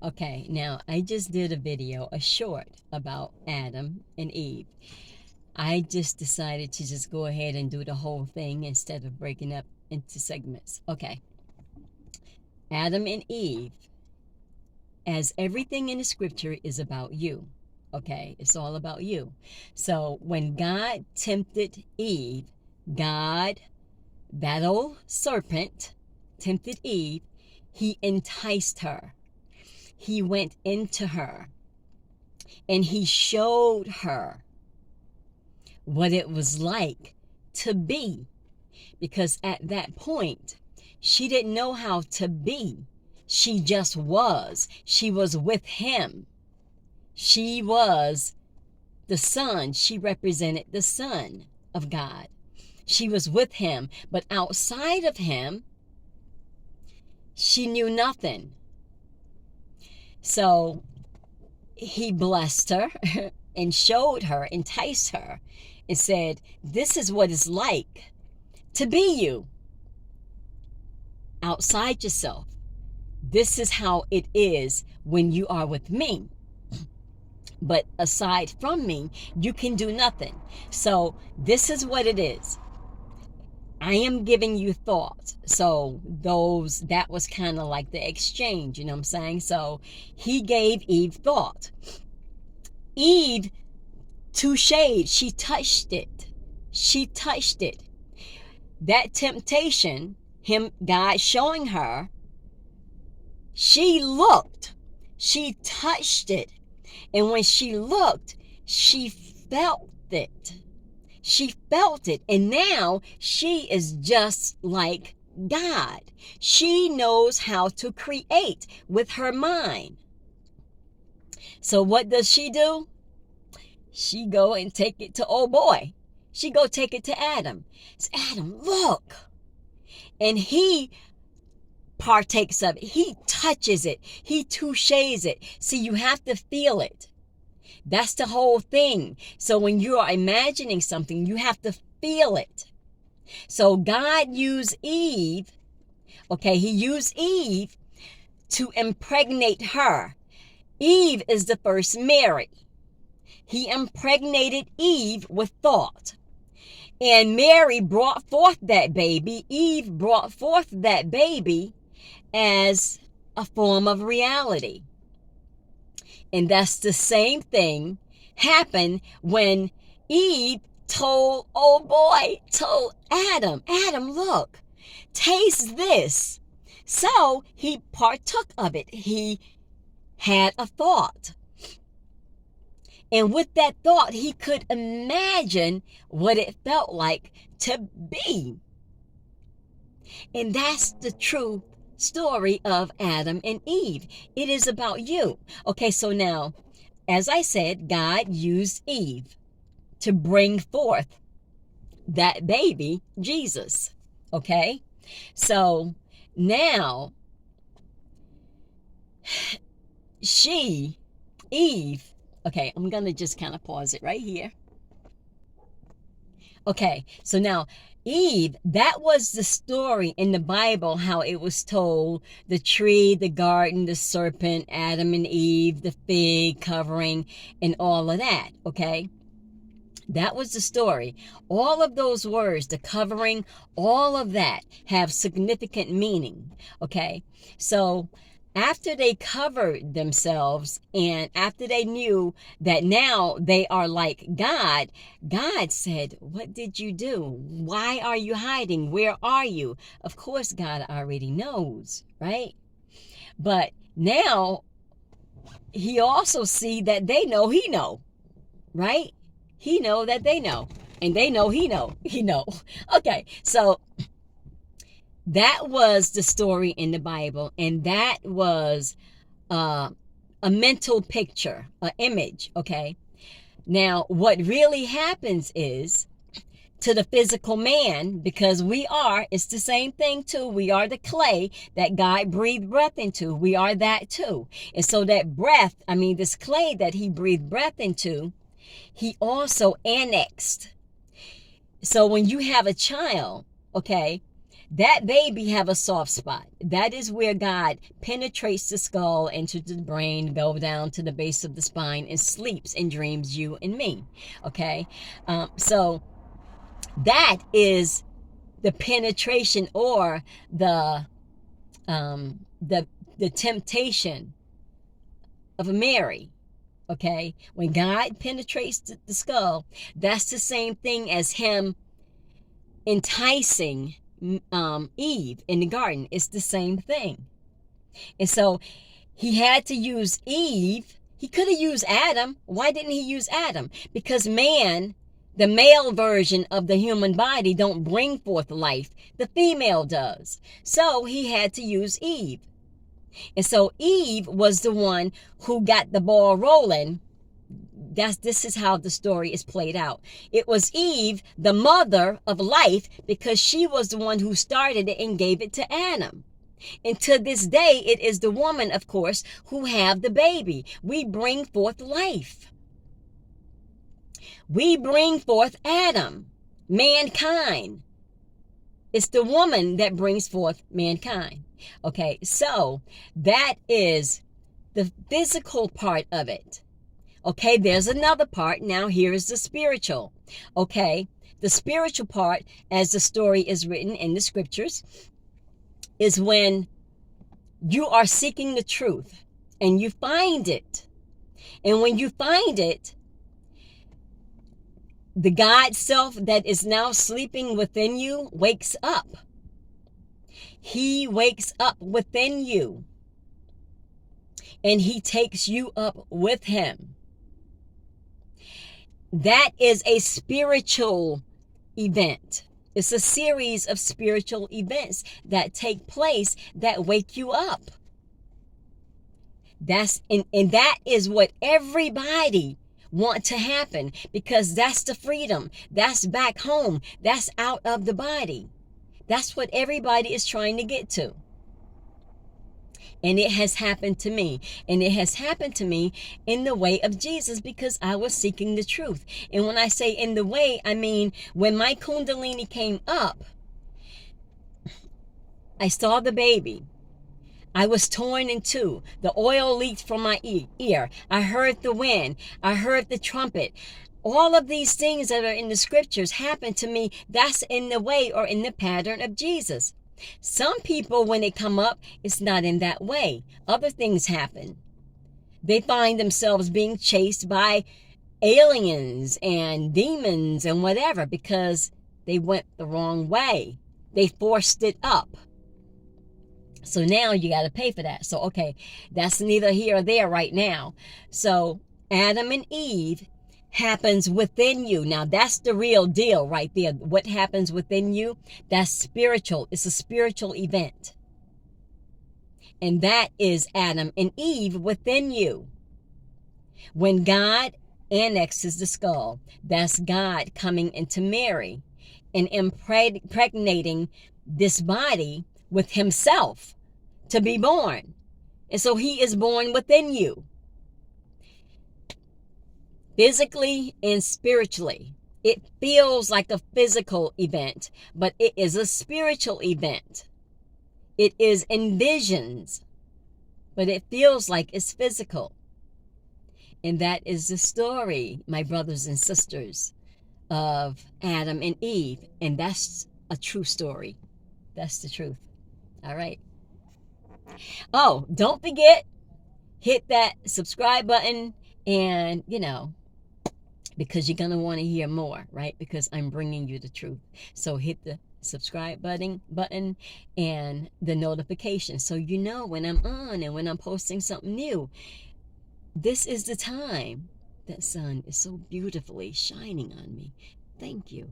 Okay, now I just did a video, a short about Adam and Eve. I just decided to just go ahead and do the whole thing instead of breaking up into segments. Okay, Adam and Eve, as everything in the scripture is about you. Okay, it's all about you. So when God tempted Eve, God, that old serpent, tempted Eve, he enticed her. He went into her and he showed her what it was like to be. Because at that point, she didn't know how to be. She just was. She was with him. She was the Son. She represented the Son of God. She was with him. But outside of him, she knew nothing. So he blessed her and showed her, enticed her, and said, this is what it's like to be you outside yourself. This is how it is when you are with me. But aside from me, you can do nothing. So this is what it is. I am giving you thoughts. So that was kind of like the exchange, you know what I'm saying? So he gave Eve thought. Eve touched, she touched it. She touched it. That temptation, God showing her, she looked, she touched it. And when she looked, she felt it. She felt it. And now she is just like God. She knows how to create with her mind. So what does she do? She go and take it to old boy. She go take it to Adam. It's Adam, look. And he partakes of it. He touches it. He touches it. See, you have to feel it. That's the whole thing. So when you are imagining something, you have to feel it. So God used Eve, okay, he used Eve to impregnate her. Eve is the first Mary. He impregnated Eve with thought. And Mary brought forth that baby. Eve brought forth that baby as a form of reality. And that's the same thing happened when Eve told Adam, look, taste this. So he partook of it. He had a thought. And with that thought, he could imagine what it felt like to be. And that's the true story of Adam and Eve. It is about you. Okay, so now, as I said, God used Eve to bring forth that baby, Jesus. Okay, so now Eve, okay, I'm going to just kind of pause it right here. Okay, so now Eve, that was the story in the Bible, how it was told, the tree, the garden, the serpent, Adam and Eve, the fig covering, and all of that, okay? That was the story. All of those words, the covering, all of that have significant meaning, okay? So after they covered themselves and after they knew that now they are like God, God said, what did you do? Why are you hiding? Where are you? Of course, God already knows, right? But now he also see that they know he know, right? He know that they know, and they know he know. Okay, so that was the story in the Bible, and that was a mental picture, an image, okay? Now, what really happens is to the physical man, because it's the same thing too. We are the clay that God breathed breath into. We are that too. And so that breath, this clay that he breathed breath into, he also annexed. So when you have a child, okay, That baby have a soft spot. That is where God penetrates the skull into the brain, go down to the base of the spine, and sleeps and dreams you and me. Okay, so that is the penetration, or the temptation of Mary. Okay, when God penetrates the skull, that's the same thing as him enticing Eve in the garden. It's the same thing. And so he had to use Eve. He could have used Adam. Why didn't he use Adam? Because man, the male version of the human body, don't bring forth life. The female does. So he had to use Eve. And so Eve was the one who got the ball rolling. This is how the story is played out. It was Eve, the mother of life, because she was the one who started it and gave it to Adam. And to this day, it is the woman, of course, who have the baby. We bring forth life. We bring forth Adam, mankind. It's the woman that brings forth mankind. Okay, so that is the physical part of it. Okay, there's another part. Now here is the spiritual. Okay, the spiritual part, as the story is written in the scriptures, is when you are seeking the truth and you find it. And when you find it, the God self that is now sleeping within you wakes up. He wakes up within you. And he takes you up with him. That is a spiritual event. It's a series of spiritual events that take place that wake you up. And that is what everybody want to happen, because that's the freedom. That's back home. That's out of the body. That's what everybody is trying to get to. And it has happened to me. And it has happened to me in the way of Jesus, because I was seeking the truth. And when I say in the way, I mean when my Kundalini came up, I saw the baby. I was torn in two. The oil leaked from my ear. I heard the wind. I heard the trumpet. All of these things that are in the scriptures happened to me. That's in the way or in the pattern of Jesus. Some people, when they come up, it's not in that way. Other things happen. They find themselves being chased by aliens and demons and whatever, because they went the wrong way. They forced it up. So now you got to pay for that. So, okay, that's neither here or there right now. So Adam and Eve happens within you. Now that's the real deal right there. What happens within you, that's spiritual. It's a spiritual event. And that is Adam and Eve within you. When God annexes the skull, that's God coming into Mary and impregnating this body with himself to be born. And so he is born within you. Physically and spiritually. It feels like a physical event, but it is a spiritual event. It is in visions, but it feels like it's physical. And that is the story, my brothers and sisters, of Adam and Eve. And that's a true story. That's the truth. All right. Oh, don't forget, hit that subscribe button, and, because you're going to want to hear more, right? Because I'm bringing you the truth. So hit the subscribe button and the notification, so you know when I'm on and when I'm posting something new. This is the time that sun is so beautifully shining on me. Thank you.